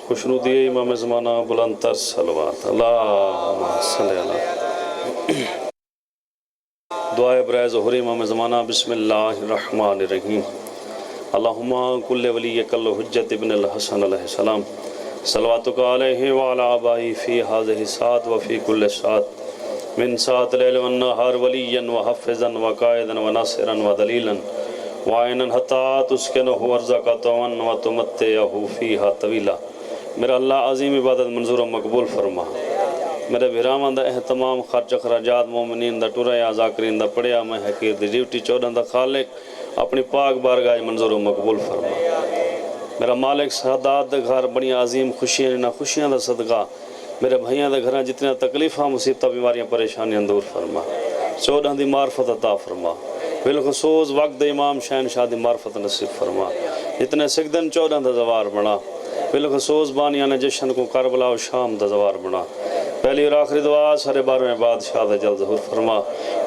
خوشنودی امام زمانہ بلند تر صلوات اللہم صلی اللہ دعائے برائے ظہور امام زمانہ بسم اللہ الرحمن الرحیم اللہم کل ولیک الحجت ابن الحسن علیہ السلام صلواتک علیہ وعلا آبائی فی حاضر سات وفی کل سات من سات لیل والنہار ولیا وحفظا وقائدا وناصرا ودلیلا وعینا حتی تسکنہ ورزقہ وتمتعہ فیہا طویلا میرا اللہ عظیم عبادت منظور و مقبول فرما میرے بھراواں دا اہتمام خرچ اخراجات مومنین دا ٹریا ذاکرین دا پڑیا میں حقیر دی ڈیوٹی 14 دا خالق اپنی پاک بارگاہ منظور و مقبول فرما میرا مالک سعادات دا گھر بڑی عظیم خوشیاں دا صدقہ میرے بھائیاں دا گھراں جتنے تکلیفاں مصیبتاں بیماریاں پریشانیاں دور فرما 14 دی معرفت عطا فرما بالخصوص وقت امام شہنشاہ دی معرفت نصیب فرما جتنے سکدن 14 دا زوار بنا بالخصوص بانیان جشن کو کربلا و شام دا زوار بنا پہلی اور آخری دعا سارے باروں بادشاہ دا جلد ظہور فرما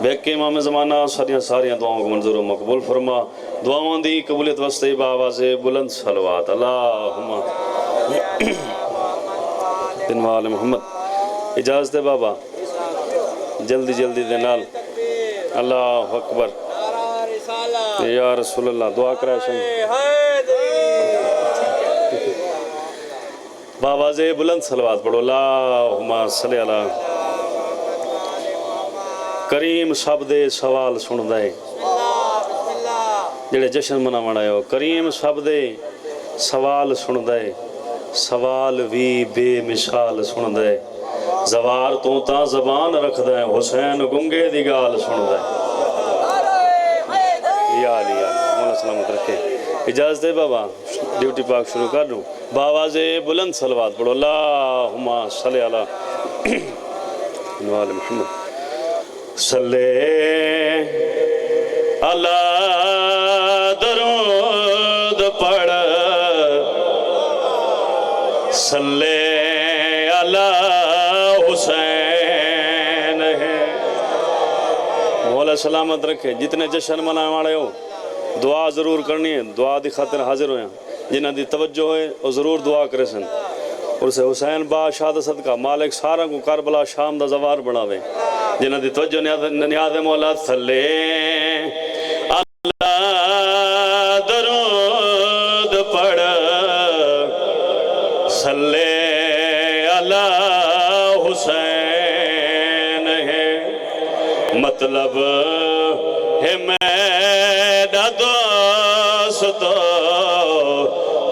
بیک کے امام زمانہ ساریاں دعاؤں کو منظور و مقبول فرما دعاؤں دی قبولیت وسطی بآواز بلند صلوات اللہم دن وال محمد اجازت ہے بابا جلدی دے نال اللہ اکبر یا رسول اللہ دعا کرائے شنگ بابا زے بلند صلوات پڑھو اللہم صلی اللہ کریم سب دے سوال سن دے جڑے جشن منا مڑائے ہو کریم سب دے سوال سن دے سوال بھی بے مثال سن دے زوار تو تا زبان رکھ دے حسین گنگے دی گال سن دے یا علی مولا سلامت رکھے اجازت دے بابا ڈیوٹی پاک شروع کر دوں بآواز بلند صلوات پڑھو اللہم صلی اللہ وعلی محمد صلی اللہ درود پڑھ صلی اللہ حسین ہے مولا سلامت رکھے جتنے جشن منائے والے ہو دعا ضرور کرنی ہے دعا دی خاطر حاضر ہوئے ہیں جنہ دی توجہ ہے وہ ضرور دعا کرے سن اور سے حسین بادشاہ دا صدقہ مالک سارا کو کربلا شام دا زوار بڑھاوے جنہ دی توجہ نیاز مولا صلی اللہ درود پڑھ صلی اللہ حسین ہے مطلب ہے میرا دوست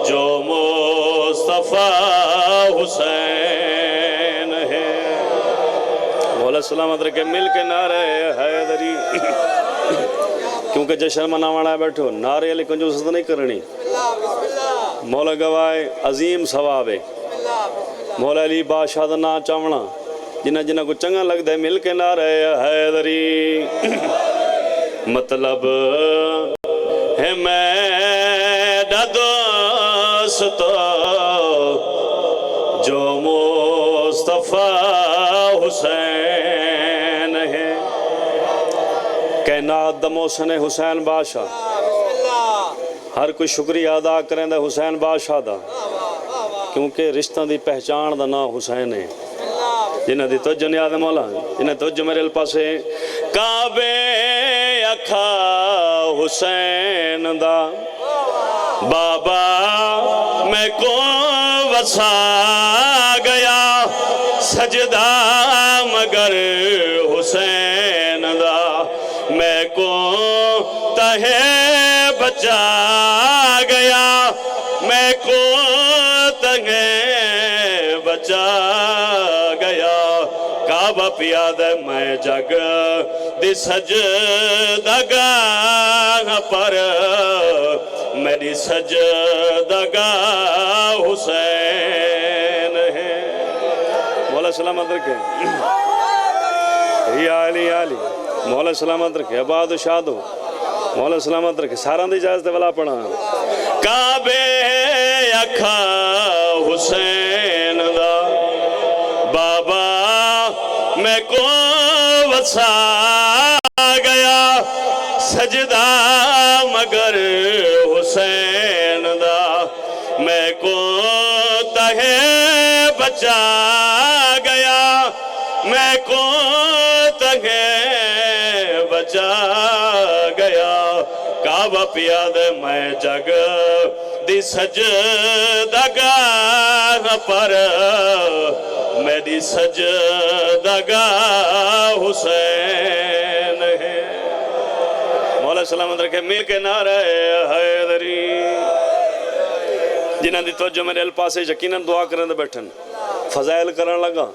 جو مصطفیٰ حسین ہے مولا سلامت رکھے مل کے نعرے حیدری کیونکہ جشن مناوانا ہے بیٹھو نعرے علی کنجوست نہیں کرنی مولا گواہ عظیم ثواب ہے مولا علی بادشاہ دا نا چاونا جنہ کو چنگا لگ دے مل کے نعرے حیدری مطلب ہے میرا دوست جو مصطفیٰ حسین ہے کائنات دا محسن حسین بادشاہ ہر کوئی شکریہ ادا کریں دا حسین بادشاہ دا کیونکہ رشتہ دی پہچان دا نا حسین ہے جنہ دی توجہ نیاد مولا جنہ توجہ میرے الپاسے کعبے اکھا حسین دا بابا میں کو وسا گیا سجدہ مگر حسین دا میں کو تہے بچا گیا میں کو تہے بچا گیا کعبہ پیاد میں جگ دی سجدگاہ پر میری سجدگاہ حسین ہے مولا سلامت رکھے یا علی مولا سلامت رکھے عباد و شاد ہو مولا سلامت رکھے ساران دی اجازت والا پڑھا کعبے اکھا حسین دا بابا میں کو وسا گیا سجدہ مگر حسین دا میں کو ہے بچا گیا میں کو تگے بچا گیا کعبہ پیاد میں جگ دی سجدگاہ پر میری سجدگاہ حسین ہے مولا سلامت رکھے مل کے نعرہ حیدری جنہاں دی توجہ میرے الپاسے یقیناً دعا کرنے دے بیٹھن فضائل کرن لگا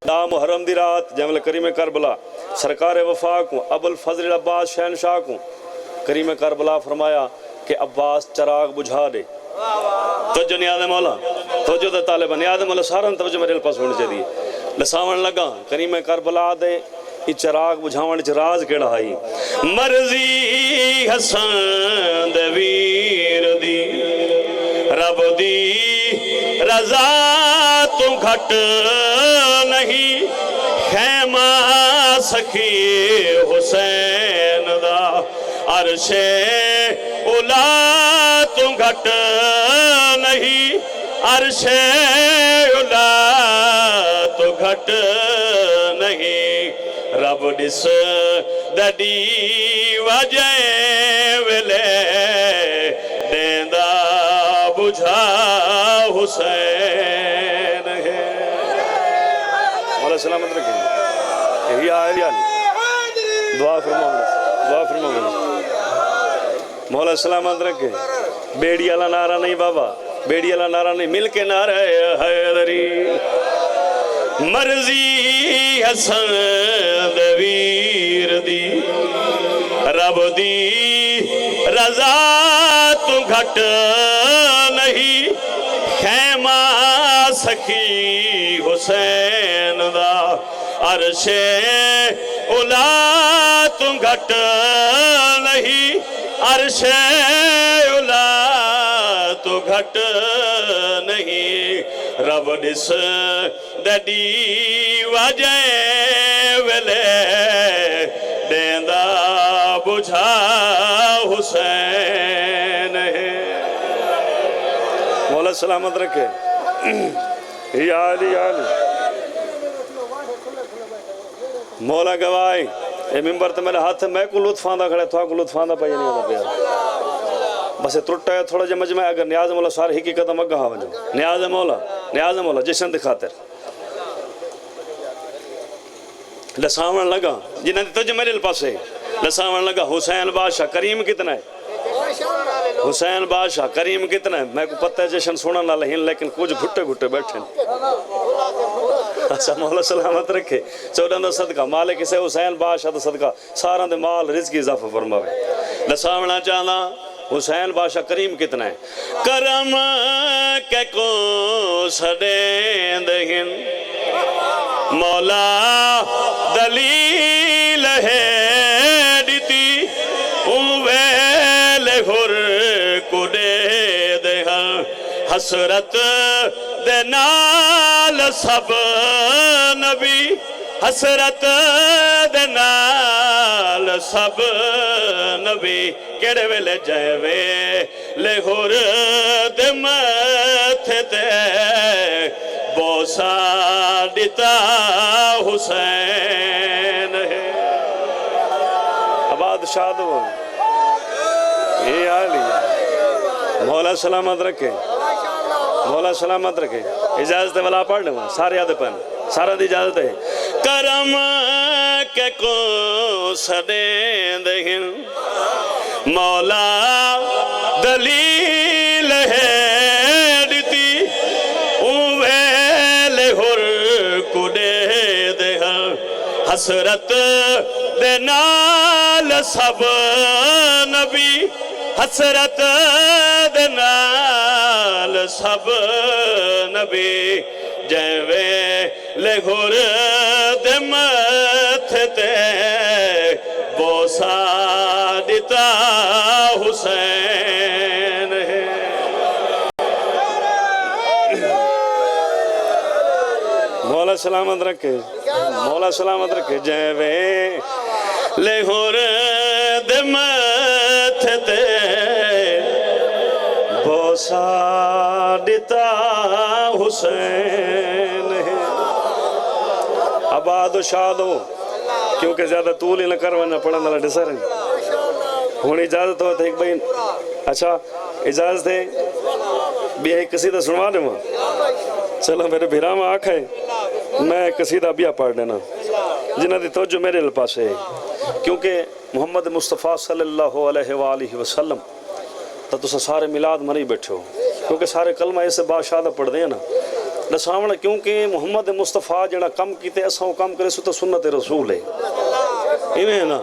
دا محرم دی رات جمل کریم کربلا سرکار وفا کو ابو الفضل عباس شہنشاہ کو کریم کربلا فرمایا کہ عباس چراغ بجھا دے توجہ نیاز مولا توجہ دے طالبہ نیاز مولا سارن توجہ میرے الپاس ہونے چاہیے لساون لگا کریم کربلا دے ای چراغ بجھاون چ راز کیڑا آئی مرضی حسن دے ویر دی رب دی رضا تو گھٹ نہیں خیمہ سخی حسین دا عرش اولا تو گھٹ نہیں عرش اولا تو گھٹ نہیں رب ڈس دڈی وجہ ویلے دیندہ بجھا حسین ہے مولا سلامت رکھیں یہی آئے دعا فرماؤں مولا سلامت رکھیں بیڑی اللہ نعرہ نہیں بابا بیڑی اللہ نعرہ نہیں مل کے نعرہ حیدری مرضی حسن دویر دی رب دی رضا تو گھٹ نہیں خیمہ سخی حسین دا عرش اولا تو گھٹ نہیں عرش اولا تو گھٹ نہیں رب ڈس دڈی وجہ ویلے دیندہ بجھا حسین ہے مولا سلامت رکھے یا علی مولا گوائی اے ممبر تو میرے ہاتھ میں کو لطف آندہ کھڑے تھوا کو لطف آندہ پائی نہیں ہوتا پیا بس ٹوٹا ہے تھوڑا جا مجمع اگر نیاز مولا سارے ہی کی قدم اگا ہوا جو نیاز مولا جشن دکھاتر لساون لگا جنہاں دی تجھ میرے پاس ہے لساون لگا حسین بادشاہ کریم کتنا ہے حسین بادشاہ کریم کتنا ہے میں کو پتہ ہے جشن سونا نہ لہین لیکن کچھ گھٹے گھٹے بیٹھیں اچھا مولا سلامت رکھے چودہ صدقہ مالک اسے حسین بادشاہ دا صدقہ سارا دے مال رزق اضافہ فرماوے لساونا چاہنا حسین بادشاہ کریم کتنا ہے کرم کے کو سڑیں دہن مولا دلیل ہے دیتی اویل غر کو دے دہن حسرت دے نال سب نبی حسرت دے نال سب نبی کیڑے ویلے جائے ویلے غر دے متھے تے بوسا دیتا حسین ہے آباد شاد ہو یہ آلی مولا سلامت رکھے مولا سلامت رکھے اجازت والا پڑھ لوں سارے یاد پہن سارا دی اجازت ہے کرم کے کو سڑیں دہن مولا دلیل ہے دیتی اویل غر کو دے دہن حسرت دے نال سب نبی حسرت دے نال سب نبی جیوے لے غر دے متھے تے بوسا دیتا حسین ہے مولا سلامت رکھے مولا سلامت رکھے جیوے لے غر دے متھے تے بوسا دیتا حسین حسین ہے۔ آباد و شاد ہو، کیونکہ زیادہ طول ہی نہ کروانا پڑھنے والا ڈسر ہے۔ ہوں اجازت ہو تو ایک بھائی، اچھا اجازت ہے بھی ایک قصیدہ سنوا دے ماں۔ چلو میرے بھیرام آنکھ ہے، میں قصیدہ بیا پڑھ دینا جنہ دی توجہ میرے پاس ہے، کیونکہ محمد مصطفیٰ صلی اللہ علیہ وآلہ وسلم تو تسا سارے میلاد مری بیٹھے ہو، کیونکہ سارے کلمہ ایسے بادشاہ پڑھ دیں نا دساونا، کیونکہ محمد مصطفیٰ جڑا کم کیتے ایسا وہ کم کرے سو تو سنت رسول ہے، ایویں ہے نا۔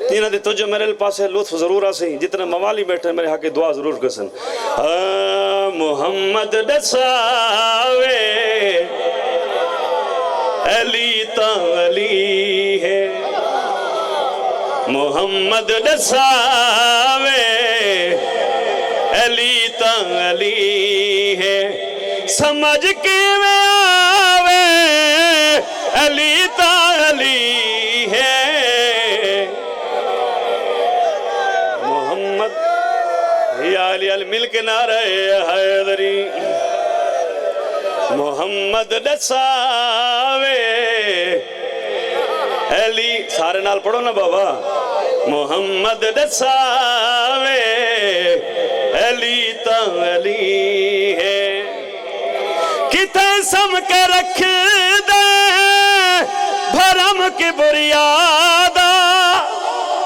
تینہ دی توجہ میرے پاس ہے، لطف ضرور آسی، جتنے موالی بیٹھے میرے حق دعا ضرور کرسن۔ محمد دساوے علی تا علی ہے، محمد دساوے علی تا علی ہے، سمجھ کے میں آوے علی تا علی ہے، محمد یا علی علی مل کے نعرہ حیدری، محمد دساوے علی، سارے نال پڑھو نا بابا، محمد دساوے علی تا علی ہے، کتنے سم کے رکھ دے بھرم کی بریادہ،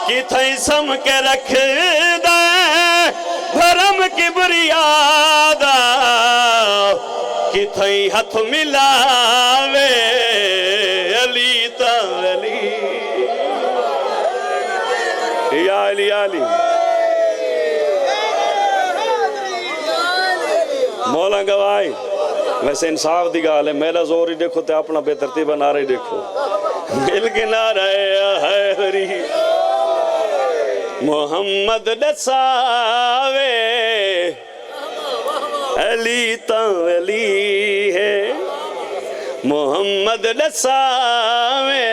کتنے سم کے رکھ دے بھرم کی بریادہ، کتنے ہاتھ ملاوے علی تا علی، یا علی علی مولا گوائی۔ ویسے انصاف دی گال ہے، میرا زور ہی دیکھو تے اپنا بے ترتیبہ نعرہ ہی دیکھو، مل کے نعرہ حیدری، محمد دساوے علی تا علی ہے، محمد دساوے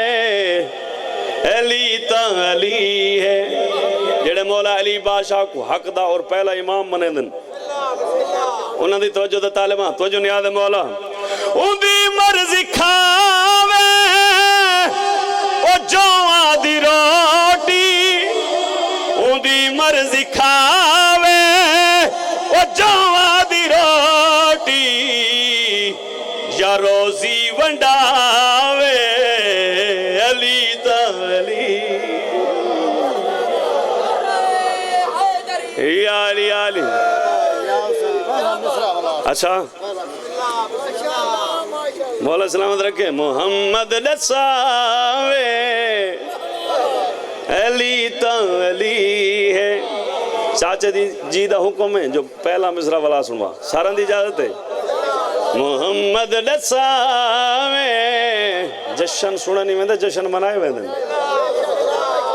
علی تا علی ہے، جڑے مولا علی بادشاہ کو حق دا اور پہلا امام منے دن، انہاں دی توجہ دا طالبہ توجہ نیاد مولا، ان دی مرضی کھاوے او جوان دی روٹی، ان دی مرضی کھاوے او جوان دی روٹی، یا روزی ونڈاوے علی تا علی، یا علی علی۔ اچھا مولا سلامت رکھے، محمد دساوے علی تا علی ہے، چاچے جی دا حکم ہے جو پہلا مصرع والا سنوا، سارن دی اجازت ہے، محمد دساوے، جشن سننے نہیں ویندے، جشن منائے ویندے،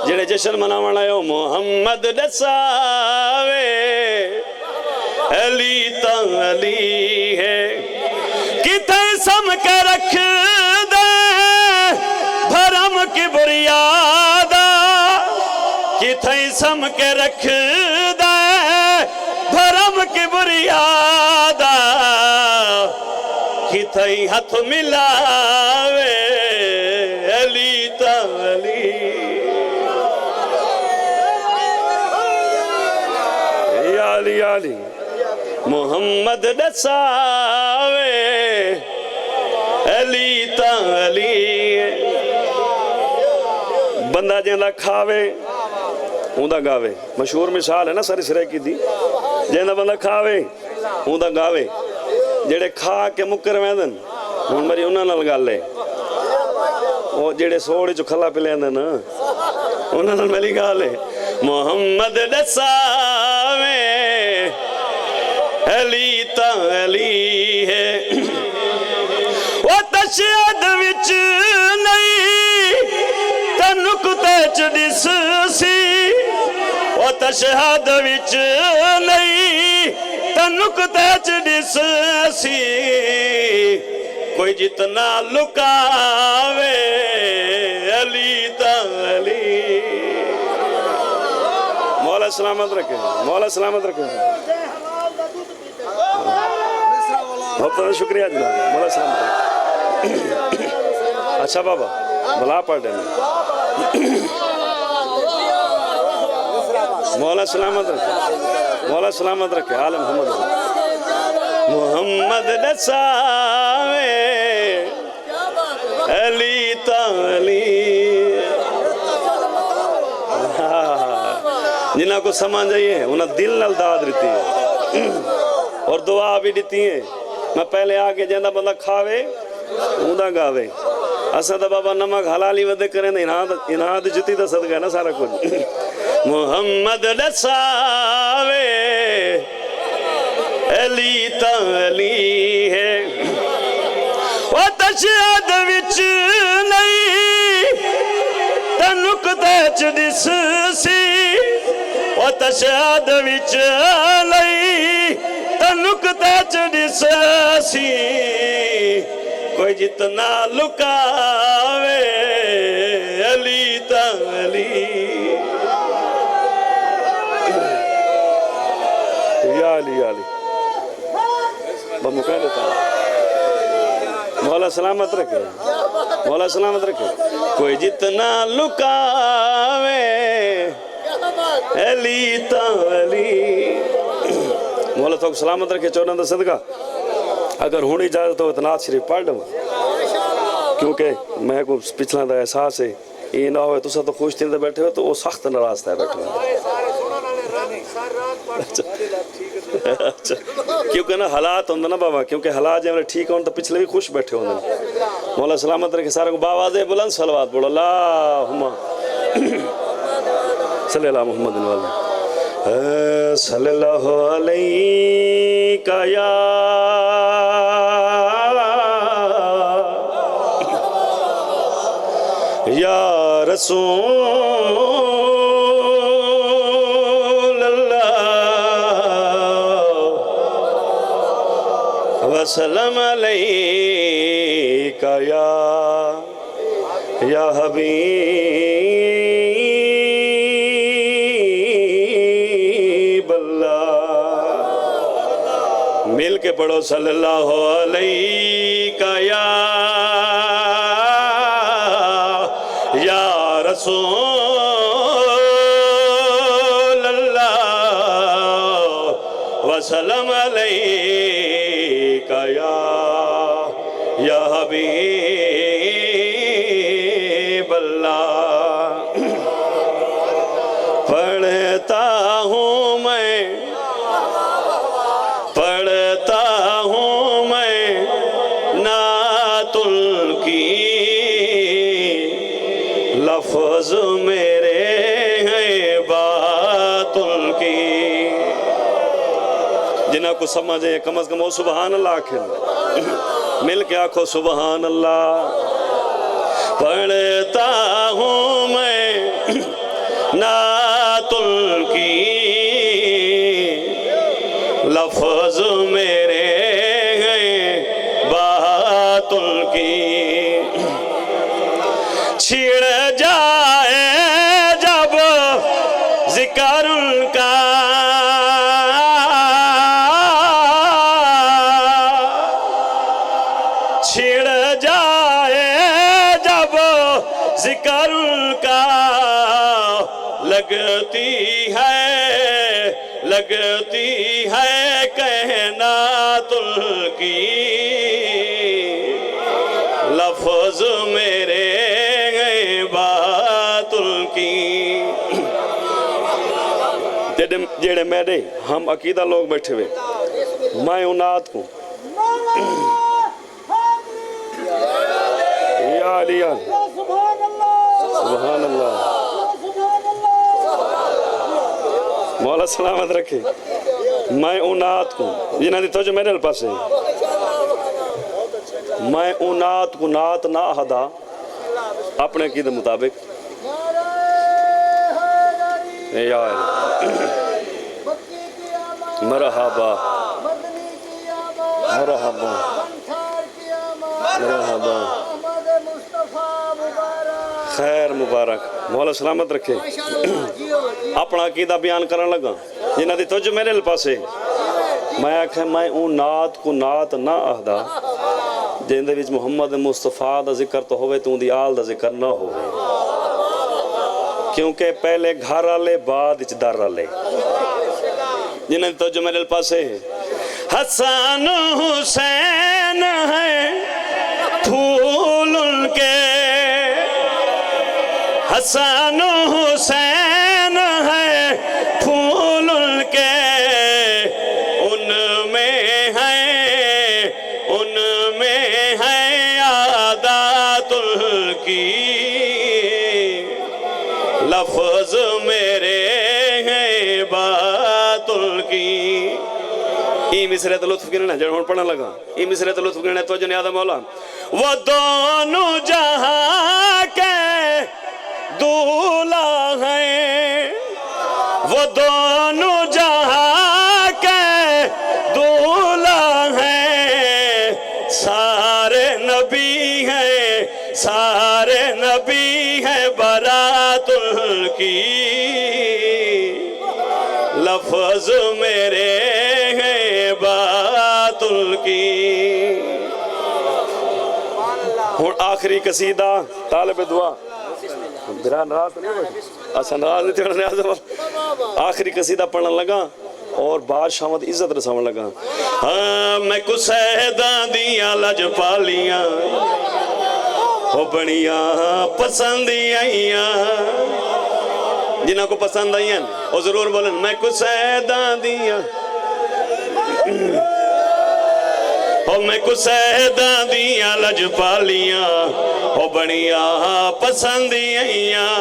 جڑے جشن مناونا ہے محمد دساوے علی تا علی ہے، کتنے سم کے رکھ دے بھرم کی بریادہ، کتنے سم کے رکھ دے بھرم کی بریادہ، کتنے ہاتھ ملاوے علی تا علی، یا علی علی، محمد دساوے علی تا علی، بندہ جیندہ کھاوے اوندا گاوے، مشہور مثال ہے نا ساری سرے کی دی، جیندہ بندہ کھاوے اوندا گاوے، جڑے کھا کے مکر ویندن ہن مری انہاں نال گل ہے، او جڑے سوڑے چ کھلا پی لیندے نا انہاں نال میری گل ہے، محمد دساوے علی تا علی ہے، وہ تشہد وچ نہیں تے نقطے چ دس سی، وہ تشہد وچ نہیں تے نقطے چ دس سی، کوئی جتنا لکاوے علی تا علی، مولا سلامت رکھے، مولا سلامت رکھے۔ بہت بہت شکریہ جناب، مولا سلامت رکھے۔ اچھا بابا بلا پڑھ دینا، مولا سلامت رکھے، مولا سلامت رکھے، آل محمد محمد رساوے علی تعلی۔ جنہاں کو سمجھ آئیے انہاں دل نال داد رہتی ہے اور دعا بھی دیتی ہیں۔ میں پہلے آگے جاندہ بندہ کھاوے اوندا گاوے، اسا دا بابا نمک حلالی ودے کریں دے انہاں دی جتی دا صدقہ ہے نا سارا کچھ۔ محمد رساوے علی تعلی ہے، وہ تشہد وچ نہیں تنکتے چڑس سی، وہ تشہد وچ نہیں تنکتے چڑس سی، کوئی جتنا لکاوے علی تعلی۔ یا علی یا علی بمکہ دیتا ہوں، مولا سلامت رکھے، مولا سلامت رکھے، کوئی جتنا لکاوے علی تعلی۔ مولا تو سلامت رکھے، چودہ دا صدقہ اگر ہونی اجازت ہو اتنا شریف پڑھ دوں، کیونکہ میں کو پچھلا دا احساس ہے یہ نہ ہوئے تو سا تو خوش تین دے بیٹھے ہو تو وہ سخت نراز تھا بیٹھے ہو۔ اچھا کیونکہ نا حالات ہوندے نا بابا، کیونکہ حالات جب ٹھیک ہوں تو پچھلے بھی خوش بیٹھے ہوندے۔ مولا سلامت رکھے، سارے کو باوازے بلند صلوات پڑھو، اللہم صلی اللہ محمد والے صلی اللہ علیہ یا یا رسول وسلم علیک یا حبیب اللہ۔ مل کے پڑھو صلی اللہ علیک یا رسول اللہ وسلم علیک یا حبیب اللہ۔ پڑھتا ہوں میں، پڑھتا ہوں میں نعت کی، لفظ میرے ہیں بات کی۔ جنہاں کو سمجھے کم از کم وہ سبحان اللہ آکھیں، مل کے آکھو سبحان اللہ۔ پڑھتا ہوں میں نعت کی، لفظ میرے ہیں بات کی۔ چھڑ جائے جب ذکر ان کا، چھڑ جائے جب ذکر ان کا، لگتی ہے کائنات کی، لفظ میرے ہیں بات کی۔ جیڑے میرے ہم عقیدہ لوگ بیٹھے ہوئے، میں انات کو یا علی سبحان اللہ، مولا سلامت رکھے، میں انات کو جنہاں دی توجہ میرے پاس ہے، میں انات کو نات نہ احدا اپنے عقیدے مطابق یا مرحبا مرحبا مرحبا، خیر مبارک، مولا سلامت رکھے۔ اپنا عقیدہ بیان کرن لگا جنہاں دی توجہ میرے پاس ہے، میں آکھا میں اون نات کو نات نہ آہدا جن دے وچ محمد مصطفیٰ دا ذکر تو ہوئے تو ان دی آل دا ذکر نہ ہوئے، کیونکہ پہلے گھر والے بعد اچ در والے جنہیں توجہ میرے پاسے حسن حسین ہے پھول ان کے، حسن حسین ہے پھول ان کے، ان میں ہے عادات ان کی، لفظ میرے ہیں بات ان کی۔ ای مصرے تو لطف گرنا جڑ ہون پڑھنا لگا، ای مصرے تو لطف گرنا تو جنیادہ مولا، وہ دونوں جہاں کے دولہ ہیں، وہ دونوں جہاں کے دولہ ہیں، سارے نبی ہیں، سارے نبی ہیں برات ان کی، لفظ میرے ہیں بات ان کی۔ ہون آخری قصیدہ طالب دعا برا نراز نہیں ہوئے اسا نراز نہیں تھے نیاز آخری قصیدہ پڑھنے لگا اور بادشاہ مد عزت رساون لگا۔ ہاں میں کو سہداں دیاں لج پالیاں وہ بڑیاں پسند آئیاں، جنہاں کو پسند آئیاں وہ ضرور بولیں میں کو سہداں دیاں، میں کو سہداں دیاں لج پالیاں وہ بڑیاں پسند آئیاں،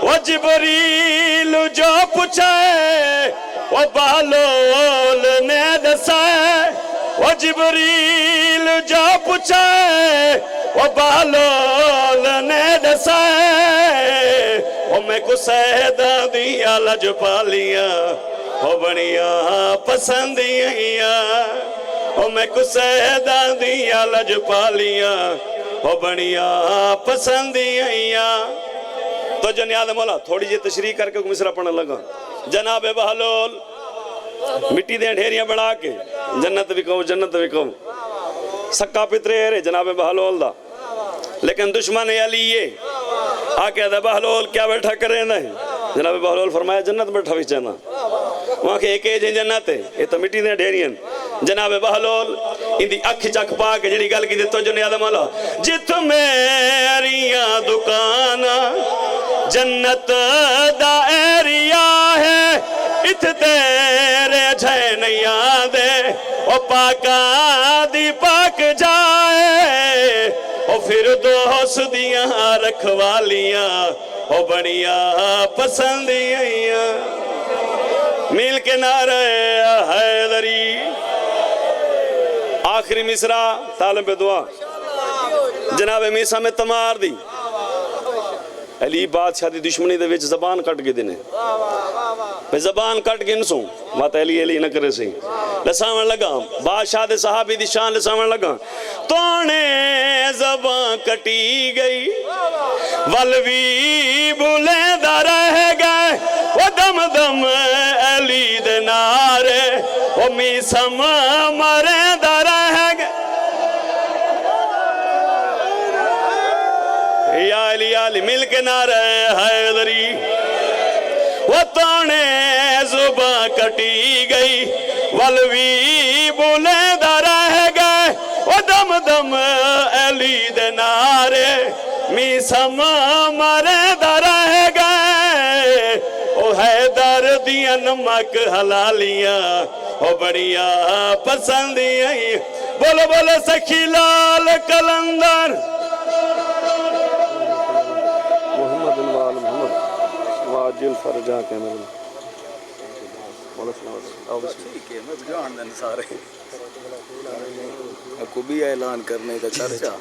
وہ جبریل جو پچھائے وہ بالول نے دسائے، وہ جبریل جو پچھائے وہ بالول نے دسائے، وہ میں کو سہداں دیاں لج پالیاں وہ بڑیاں پسند آئیاں، وہ میں کو سہداں دیاں لج پالیاں وہ بڑیاں پسند آئیاں۔ تو جنیاد مولا تھوڑی جی تشریح کر کے مصرع پڑھنے لگا۔ جناب بہلول مٹی دیں ڈھیریاں بڑھا کے جنت بھی کہو جنت بھی کہو، سکا پترے ہے جناب بہلول دا، لیکن دشمن علی یہ آکے دا بہلول کیا بیٹھا کریں نہیں، جناب بہلول فرمایا جنت بیٹھا بھی چاہنا، وہاں کے ایک ایجیں جنت ہے یہ تو مٹی دیں ڈھیریاں۔ جناب بہلول ان دی اکھ چک پا کے جڑی گل کی دے تو جنیاد مولا جت میریاں دکانہ جنت دا ایریا ہے، ات تیرے جھے نہیں آدے او پاکاں دی پاک جائے، او پھر دوست دیاں رکھوالیاں او بڑیاں پسند آئیاں۔ میل کے نعرہ حیدری آخری مصرع طالب دعا جناب میسا میں تمار دی علی بادشاہ دی دشمنی دے وچ زبان کٹ کے دینے میں زبان کٹ کے نسوں بات علی نہ کرے سی لساون لگا بادشاہ دے صحابی دی شان لساون لگا تونے زبان کٹی گئی ولوی بھولے دا رہ گئے وہ دم دم علی دے نارے وہ میسم مرے دا رہ گئے یا علی مل کے نعرہ حیدری وہ تونے زباں کٹی گئی ولوی بولے دا رہ گئے وہ دم دم علی دے نارے میسم مرے دا رہ گئے او حیدر دیا نمک حلالیاں او بڑیا پسند آئی بولو بولو سکھی لال کلندر محمد الوال محمد واجل فرجا کے میں بولو سلام ٹھیک ہے میں جان دن سارے کو بھی اعلان کرنے کا چرچا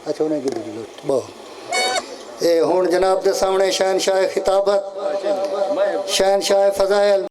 اچھا انہیں کی بجلو بہت اے ہون جناب دے سامنے شہنشاہ خطابت شہنشاہ فضائل